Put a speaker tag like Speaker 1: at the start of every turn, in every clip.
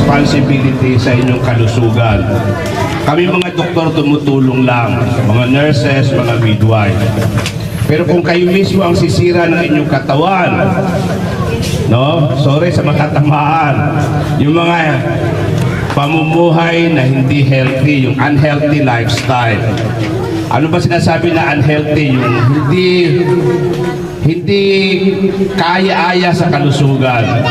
Speaker 1: responsibility sa inyong kalusugan. Kami mga doktor tumutulong lang, mga nurses, mga midwife. Pero kung kayo mismo ang sisira ng inyong katawan, no? Sorry sa matatamaan. Yung mga pamumuhay na hindi healthy, yung unhealthy lifestyle. Ano ba sinasabi na unhealthy? Yung hindi kaya-aya sa kalusugan.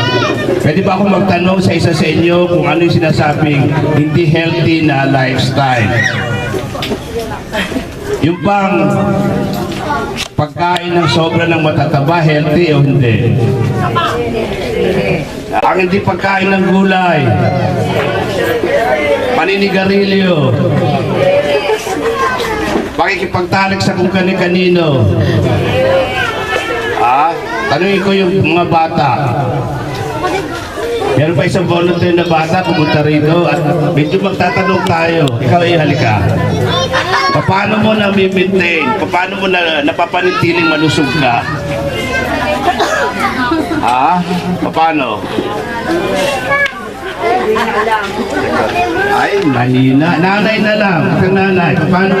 Speaker 1: Pwede ba ako magtanong sa isa sa inyo kung ano yung sinasabing hindi healthy na lifestyle? Yung bang pagkain ng sobra ng matataba, healthy o hindi? Ang hindi pagkain ng gulay, paninigarilyo, pakikipagtalik sa kung kani-kanino. Tanungin ko yung mga bata. Meron pa isang volunteer na bata pumunta rito at medyo magtatanong tayo. Ikaw ay halika. Paano mo na maintain? Paano mo na napapanitiling malusog ka? Paano? Ay, mahina. Nanay na lang. Isang nanay. Paano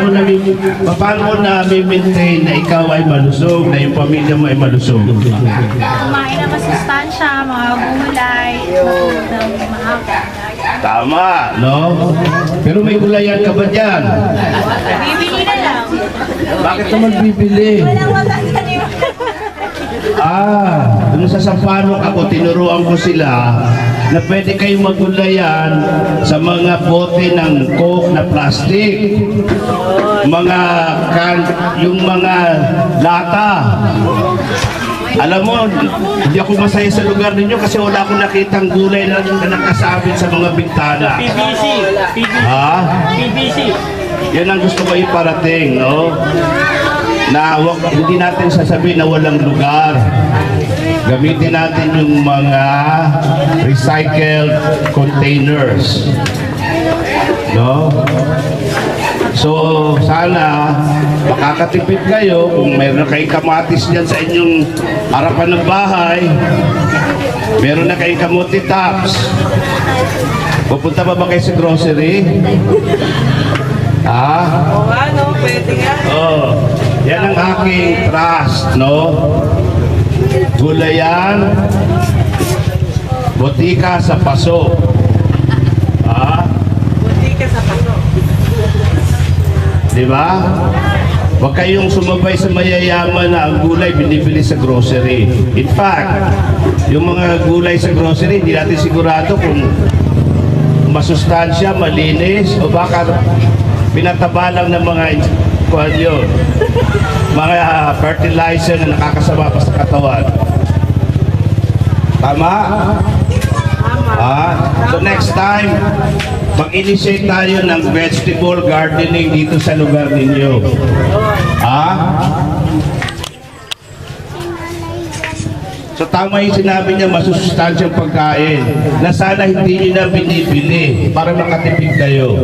Speaker 1: mo na maintain na ikaw ay malusog, na yung pamilya mo ay malusog?
Speaker 2: Kumain ng masustansya, mga gulay, matulog ng maaga.
Speaker 1: Tama, no? Pero may gulayan ka ba dyan?
Speaker 2: Bibili na lang.
Speaker 1: Bakit ka magbibili?
Speaker 2: Walang magkakanim.
Speaker 1: Dun sa Sampaloc ako, tinuruan ko sila na pwede kayong magulayan sa mga bote ng Coke na plastic, yung mga lata. Alam mo, hindi ako masaya sa lugar ninyo kasi wala akong nakitang gulay na nakasabit sa mga bintana.
Speaker 3: PVC. PVC.
Speaker 1: Yan ang gusto ko iparating, no? Na hindi natin sasabihin na walang lugar. Gamitin natin yung mga recycled containers. No? So, sana makakatipid kayo kung meron na kayong kamatis dyan sa inyong harapan ng bahay. Meron na kayong kamuti tops. Pupunta ba kayo sa grocery?
Speaker 3: Oo nga, no? Pwede nga.
Speaker 1: Yan ang aking trust, no? Gulayan, botika sa paso.
Speaker 3: Butika sa paso.
Speaker 1: Di ba? Huwag kayong sumabay sa mayayaman na ang gulay binibili sa grocery. In fact, yung mga gulay sa grocery, hindi natin sigurado kung masustansya, malinis, o baka pinataba lang ng mga mga fertilizer na nakakasama pa sa katawan. Tama? So next time, mag-initiate tayo ng vegetable gardening dito sa lugar ninyo. So tama yung sinabi niya, masusustansyang pagkain na sana hindi nyo na binibili para makatipid kayo.